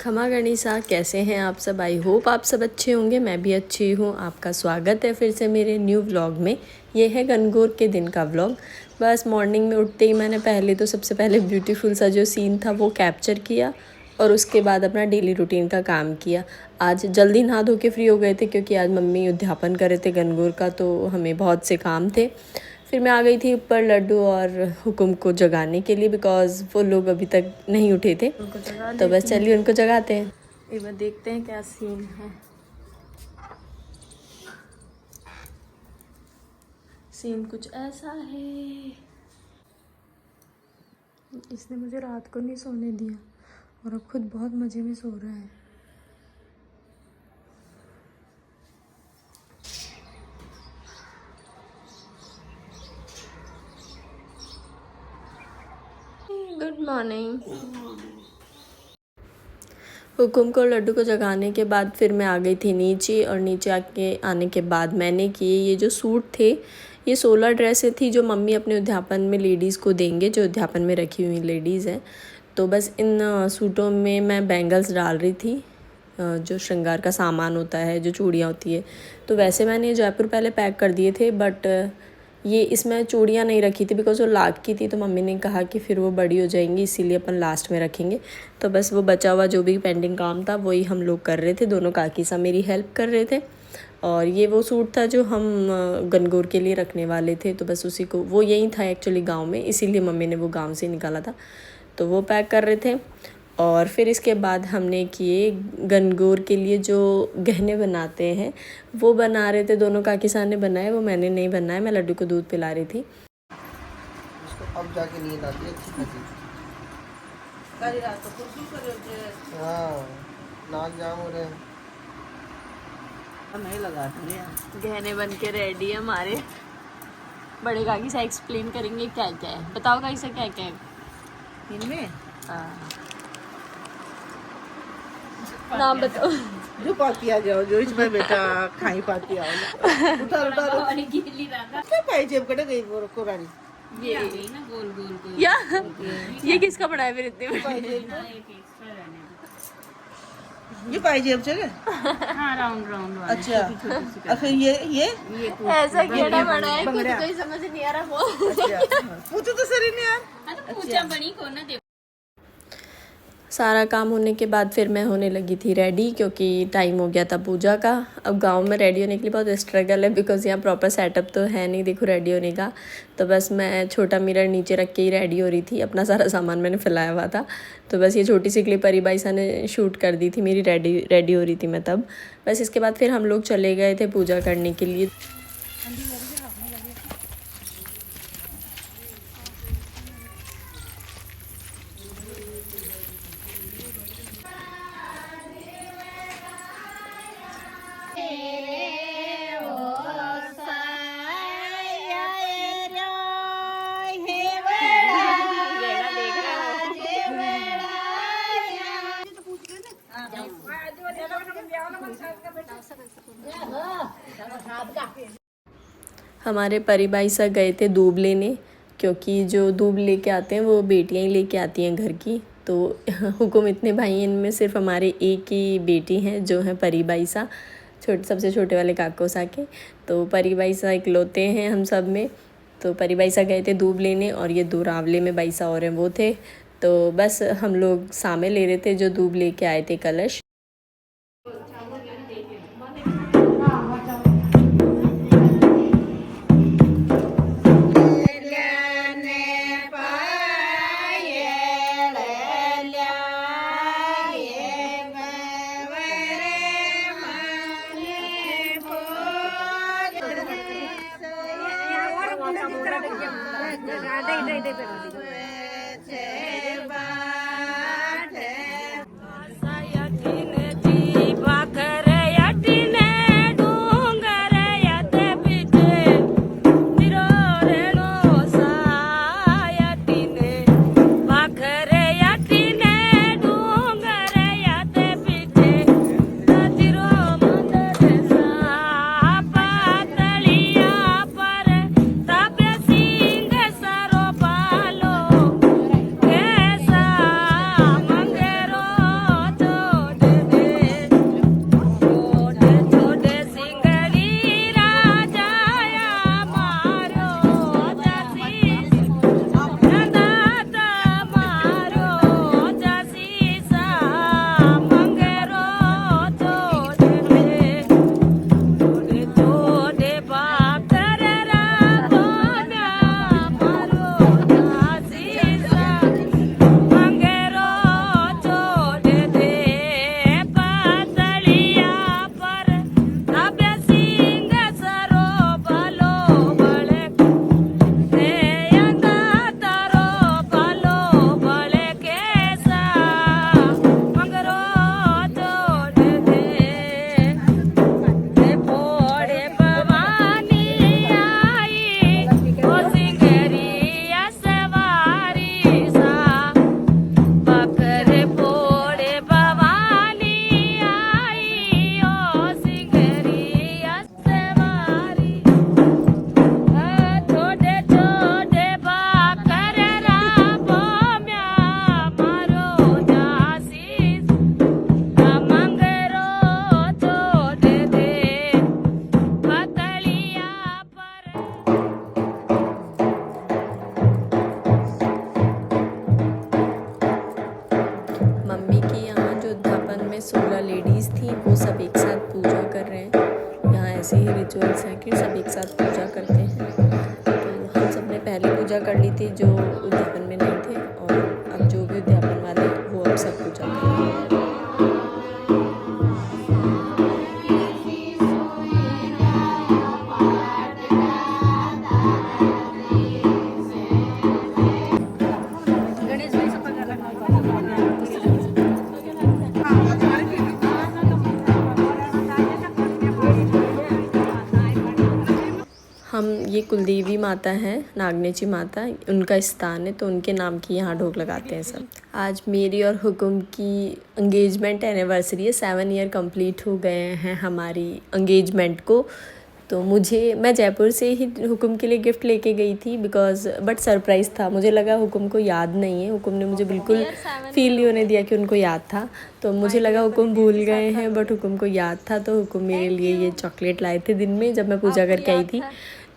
खमा गणिसा, कैसे हैं आप सब। आई होप आप सब अच्छे होंगे। मैं भी अच्छी हूँ। आपका स्वागत है फिर से मेरे न्यू व्लॉग में। ये है गणगौर के दिन का व्लॉग। बस मॉर्निंग में उठते ही मैंने सबसे पहले ब्यूटीफुल सा जो सीन था वो कैप्चर किया और उसके बाद अपना डेली रूटीन का काम किया। आज जल्दी नहा धो के फ्री हो गए थे क्योंकि आज मम्मी उद्यापन कर रहे थे गणगौर का, तो हमें बहुत से काम थे। फिर मैं आ गई थी ऊपर लड्डू और हुकुम को जगाने के लिए, बिकॉज़ वो लोग अभी तक नहीं उठे थे। तो बस चलिए उनको जगाते हैं। एक बार देखते हैं क्या सीन है। सीन कुछ ऐसा है। इसने मुझे रात को नहीं सोने दिया और अब खुद बहुत मज़े में सो रहा है। Good morning. हुकुम को लड्डू को जगाने के बाद फिर मैं आ गई थी नीचे, और नीचे आने के बाद मैंने किए ये जो सूट थे, ये 16 ड्रेसें थी जो मम्मी अपने उद्यापन में लेडीज़ को देंगे, जो उद्यापन में रखी हुई लेडीज़ हैं। तो बस इन सूटों में मैं बैंगल्स डाल रही थी, जो श्रृंगार का सामान होता है, जो चूड़ियाँ होती है। तो वैसे मैंने जयपुर पहले पैक कर दिए थे, बट ये इसमें चूड़ियाँ नहीं रखी थी बिकॉज़ वो लाख की थी। तो मम्मी ने कहा कि फिर वो बड़ी हो जाएंगी, इसीलिए अपन लास्ट में रखेंगे। तो बस वो बचा हुआ जो भी पेंडिंग काम था वही हम लोग कर रहे थे। दोनों काकी सा मेरी हेल्प कर रहे थे। और ये वो सूट था जो हम गणगौर के लिए रखने वाले थे। तो बस उसी को, वो यही था एक्चुअली गाँव में, इसीलिए मम्मी ने वो गाँव से निकाला था। तो वो पैक कर रहे थे। और फिर इसके बाद हमने किए गणगौर के लिए जो गहने बनाते हैं वो बना रहे थे। दोनों काकी साहब ने बनाए, वो मैंने नहीं बनाया। मैं लड्डू को दूध पिला रही थी। उसको अब जाके नींद आती है अच्छी खासी। कल रात को कुछ भी कर रहे थे। हाँ, नाक जाम हो रहे हैं। नहीं लगा गहने बन के रेडी है हमारे। बड़े काकी साहब एक्सप्लेन करेंगे क्या क्या है। बताओ काकी साहब क्या क्या है इनमें। नाम बताओ। जो पाती आ जाओ, जो इसमें बेटा खाई पाती आओ। उठा उठा क्या पाई जेब कटे गई वो को रानी। ये ना गोल गोल गोल या ये किसका पड़ा है फिर इतने में? ये पाई जेब चले। हाँ, राउंड राउंड वाला। अच्छा, फिर ये ऐसा केड़ा बना है, खुद को ही समझ नहीं आ रहा वो। पूछो तो सही नहीं यार। पूछा बनी को ना दे। सारा काम होने के बाद फिर मैं होने लगी थी रेडी, क्योंकि टाइम हो गया था पूजा का। अब गांव में रेडी होने के लिए बहुत स्ट्रगल है, बिकॉज़ यहाँ प्रॉपर सेटअप तो है नहीं, देखो रेडी होने का। तो बस मैं छोटा मिरर नीचे रख के ही रेडी हो रही थी। अपना सारा सामान मैंने फैलाया हुआ था। तो बस ये छोटी सी क्लिप परिबाईसा ने शूट कर दी थी मेरी, रेडी हो रही थी मैं तब। बस इसके बाद फिर हम लोग चले गए थे पूजा करने के लिए। हमारे परिबाईसा गए थे दूब लेने, क्योंकि जो दूब लेके आते हैं वो बेटियां ही लेके आती हैं घर की। तो हुकुम इतने भाई हैं, इनमें सिर्फ हमारे एक ही बेटी हैं जो हैं परिबाईसा, सबसे छोटे वाले काको सा के। तो परिबाईसा इकलौते हैं हम सब में। तो परिबाईसा गए थे दूब लेने, और ये दो रावले में बाईसा और हैं वो थे। तो बस हम लोग सामे ले रहे थे जो दूब लेके आए थे कलश। में 16 लेडीज़ थी, वो सब एक साथ पूजा कर रहे हैं। यहाँ ऐसे ही रिचुअल्स हैं कि सब एक साथ पूजा करते हैं। तो हम सब ने पहले पूजा कर ली थी जो उद्यापन में नहीं थे, और अब जो भी उद्यापन वाले वो अब सब पूजा कर रहे हैं। हम ये कुलदेवी माता हैं, नागनेची माता, उनका स्थान है, तो उनके नाम की यहाँ ढोक लगाते हैं सब। आज मेरी और हुकुम की एंगेजमेंट एनिवर्सरी है। 7 ईयर कंप्लीट हो गए हैं हमारी एंगेजमेंट को। तो मैं जयपुर से ही हुकुम के लिए गिफ्ट लेके गई थी बट सरप्राइज़ था। मुझे लगा हुकुम को याद नहीं है। हुकुम ने मुझे बिल्कुल फील नहीं होने दिया कि उनको याद था। तो मुझे लगा हुकुम भूल गए हैं, बट हुकुम को याद था। तो हुकुम मेरे लिए ये चॉकलेट लाए थे दिन में जब मैं पूजा करके आई थी।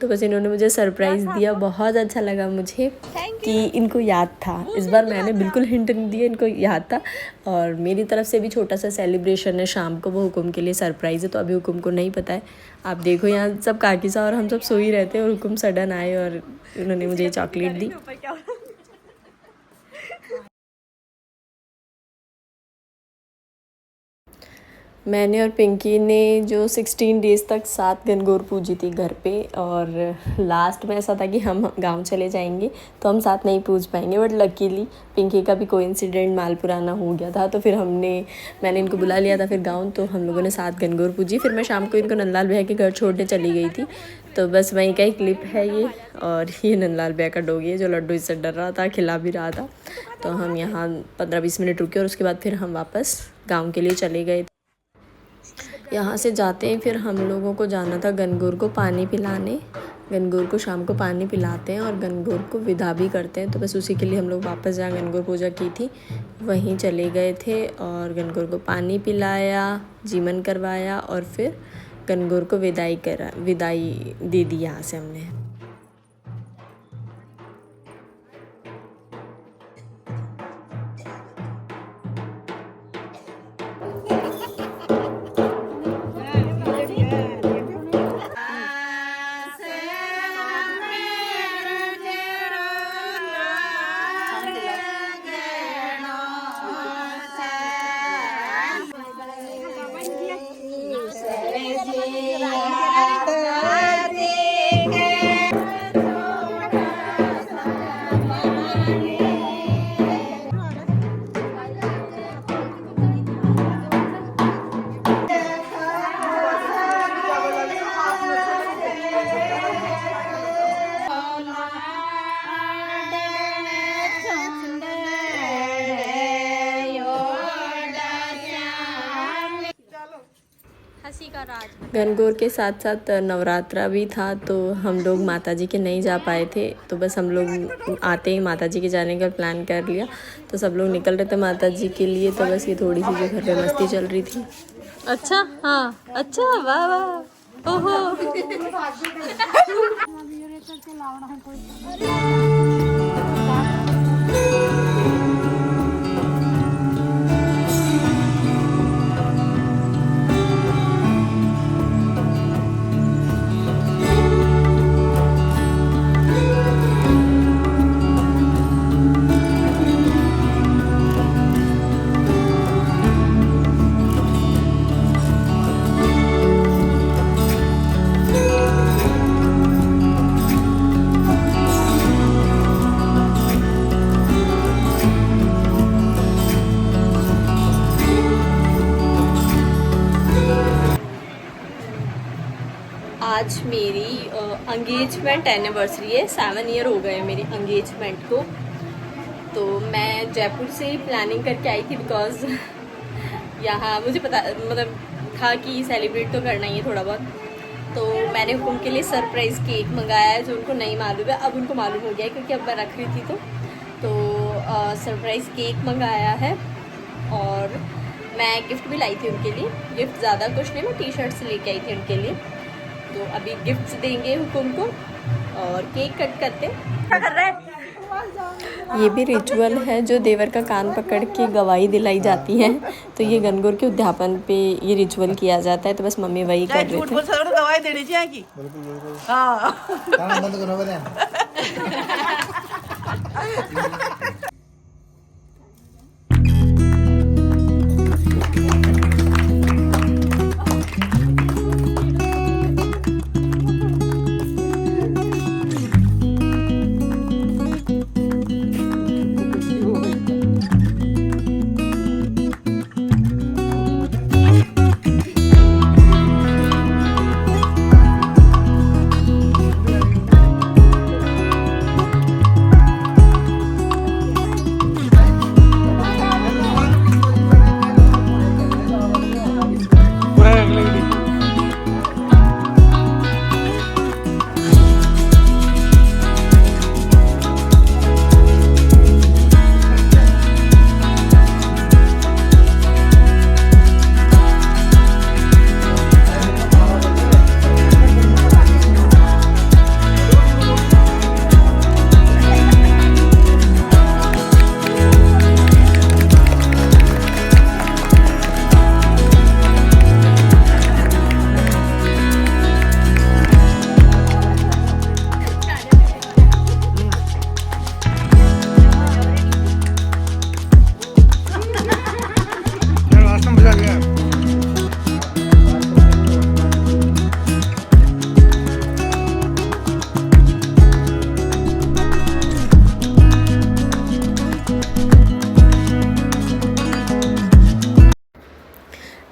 तो बस इन्होंने मुझे सरप्राइज़ दिया। बहुत अच्छा लगा मुझे कि इनको याद था। इस बार मैंने बिल्कुल हिंट नहीं दिया, इनको याद था। और मेरी तरफ से भी छोटा सा सेलिब्रेशन है शाम को, वो हुकुम के लिए सरप्राइज़ है। तो अभी हुकुम को नहीं पता है। आप देखो यहाँ सब काकी सा और हम सब सो ही रहते हैं और हुकुम सडन आए और उन्होंने मुझे ये चॉकलेट दी। मैंने और पिंकी ने जो 16 डेज़ तक साथ गनगौर पूजी थी घर पे, और लास्ट में ऐसा था कि हम गांव चले जाएंगे तो हम साथ नहीं पूज पाएंगे। बट लकीली पिंकी का भी कोइंसिडेंट मालपुराना हो गया था, तो फिर मैंने इनको बुला लिया था फिर गांव, तो हम लोगों ने साथ गनगौर पूजी। फिर मैं शाम को इनको नंदलाल भैया के घर छोड़ने चली गई थी। तो बस वहीं का ही क्लिप है ये, और ये नंदलाल भैया का डॉगी है जो लड्डू इससे डर रहा था, खिला भी रहा था। तो हम यहाँ 15-20 मिनट रुके और उसके बाद फिर हम वापस गाँव के लिए चले गए। यहाँ से जाते हैं फिर हम लोगों को जाना था गनगौर को पानी पिलाने। गनगौर को शाम को पानी पिलाते हैं और गनगौर को विदा भी करते हैं। तो बस उसी के लिए हम लोग वापस जहाँ गनगौर पूजा की थी वहीं चले गए थे और गनगौर को पानी पिलाया, जीमन करवाया और फिर गनगौर को विदाई दे दी यहाँ से हमने। गनगौर के साथ साथ नवरात्रा भी था, तो हम लोग माताजी के नहीं जा पाए थे। तो बस हम लोग आते ही माताजी के जाने का प्लान कर लिया। तो सब लोग निकल रहे थे माताजी के लिए। तो बस ये थोड़ी सी जो घर पे मस्ती चल रही थी। अच्छा, हाँ, अच्छा, वाह वाह, ओहो। आज मेरी एंगेजमेंट एनिवर्सरी है। 7 ईयर हो गए मेरी एंगेजमेंट को। तो मैं जयपुर से ही प्लानिंग करके आई थी बिकॉज़ यहाँ मुझे पता था कि सेलिब्रेट तो करना ही है थोड़ा बहुत। तो मैंने उनके लिए सरप्राइज़ केक मंगाया है जो उनको नहीं मालूम है। अब उनको मालूम हो गया है क्योंकि अब मैं रख रही थी। तो सरप्राइज़ केक मंगाया है और मैं गिफ्ट भी लाई थी उनके लिए। गिफ्ट ज़्यादा कुछ नहीं, मैं टी-शर्ट्स लेके आई थी उनके लिए। तो अभी गिफ्ट्स देंगे हुकुम को और केक कट करते। क्या कर रहे हैं? ये भी रिचुअल है जो देवर का कान पकड़ के गवाही दिलाई जाती है। तो ये गणगौर के उद्यापन पे ये रिचुअल किया जाता है। तो बस मम्मी वही कर रहे थे। गवाही देनी चाहिए। बिल्कुल बिल्कुल। हाँ।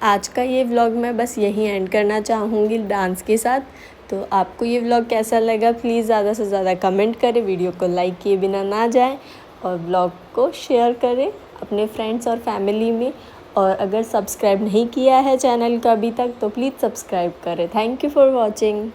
आज का ये व्लॉग मैं बस यहीं एंड करना चाहूँगी डांस के साथ। तो आपको ये व्लॉग कैसा लगा प्लीज़ ज़्यादा से ज़्यादा कमेंट करें, वीडियो को लाइक किए बिना ना जाएं और व्लॉग को शेयर करें अपने फ्रेंड्स और फैमिली में। और अगर सब्सक्राइब नहीं किया है चैनल को अभी तक तो प्लीज़ सब्सक्राइब करें। Thank you for watching.